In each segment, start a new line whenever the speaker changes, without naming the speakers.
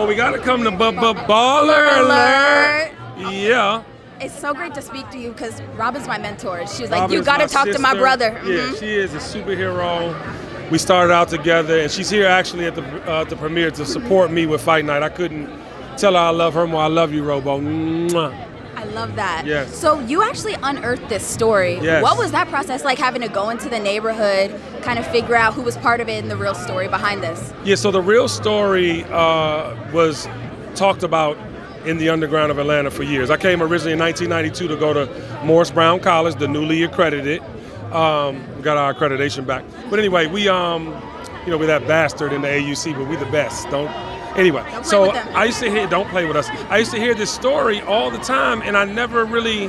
Oh, we gotta come to BallerAlert. Yeah.
It's so great to speak to you because Robyn's my mentor. She was like,
Robyn
you
is
gotta
my
talk to my
sister.
brother.
Yeah, she is a superhero. We started out together, and she's here actually at the premiere to support me with Fight Night. I couldn't tell her I love her more. I love you, Robo. Mwah.
I love that.
Yes.
So you actually unearthed this story.
Yes.
What was that process like, having to go into the neighborhood, kind of figure out who was part of it and the real story behind this?
Yeah, so the real story was talked about in the underground of Atlanta for years. I came originally in 1992 to go to Morris Brown College, the newly accredited. We got our accreditation back. But anyway, we're that bastard in the AUC, but we the best. Anyway, so I used to hear, don't play with us. I used to hear this story all the time, and I never really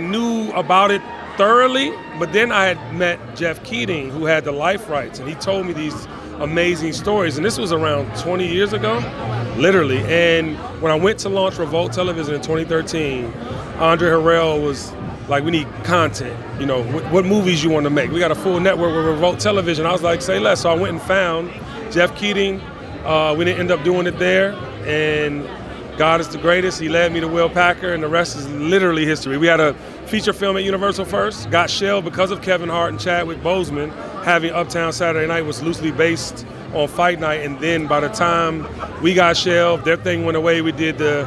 knew about it thoroughly. But then I had met Jeff Keating, who had the life rights, and he told me these amazing stories. And this was around 20 years ago, literally. And when I went to launch Revolt Television in 2013, Andre Harrell was like, we need content. What movies you want to make? We got a full network with Revolt Television. I was like, say less. So I went and found Jeff Keating. We didn't end up doing it there, and God is the greatest. He led me to Will Packer, and the rest is literally history. We had a feature film at Universal first, got shelved because of Kevin Hart and Chadwick Boseman having Uptown Saturday Night was loosely based on Fight Night, and then by the time we got shelved, their thing went away. We did the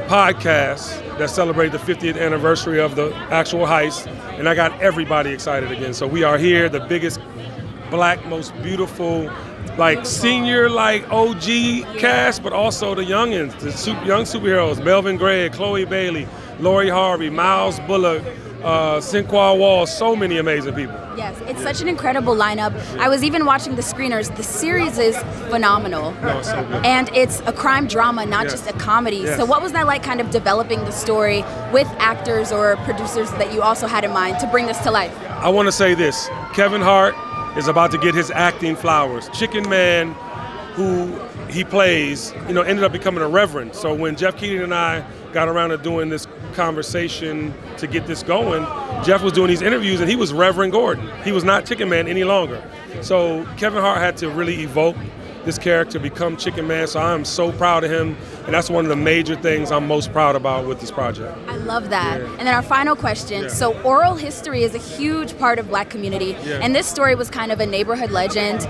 podcast that celebrated the 50th anniversary of the actual heist, and I got everybody excited again. So we are here, the biggest, black, most beautiful, senior, OG cast, but also the youngins, the young superheroes, Melvin Gregg, Chloe Bailey, Lori Harvey, Miles Bullock, Sinqua Wall, so many amazing people.
Yes, it's such an incredible lineup. I was even watching the screeners. The series is phenomenal.
No, it's so good.
And it's a crime drama, not just a comedy.
Yes.
So what was that like, kind of developing the story with actors or producers that you also had in mind to bring this to life?
I want to say this. Kevin Hart is about to get his acting flowers. Chicken Man, who he plays, ended up becoming a reverend. So when Jeff Keating and I got around to doing this conversation to get this going, Jeff was doing these interviews and he was Reverend Gordon. He was not Chicken Man any longer. So Kevin Hart had to really evoke this character, become Chicken Man. So I'm so proud of him, and that's one of the major things I'm most proud about with this project.
I love that.
Yeah.
And then our final question.
Yeah.
So oral history is a huge part of Black community, and this story was kind of a neighborhood legend.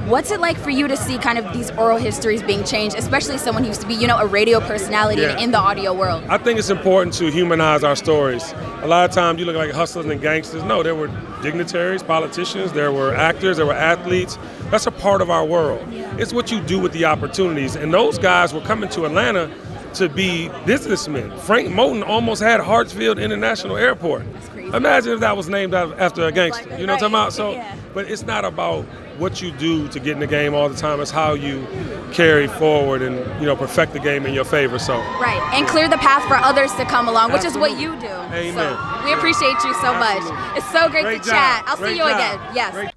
What's it like for you to see kind of these oral histories being changed, especially someone who used to be, a radio personality in the audio world?
I think it's important to humanize our stories. A lot of times you look like hustlers and gangsters. No, there were dignitaries, politicians, there were actors, there were athletes. That's a part of our world. It's what you do with the opportunities. And those guys were coming to Atlanta to be businessmen. Frank Moten almost had Hartsfield International Airport.
That's crazy.
Imagine if that was named after a gangster. You know what I'm talking about? So,
yeah.
But it's not about what you do to get in the game all the time. It's how you carry forward and perfect the game in your favor. So
right, and clear the path for others to come along, which is what you do.
Amen.
So we appreciate you so much. It's so great to chat. I'll see you again. Yes.
Great.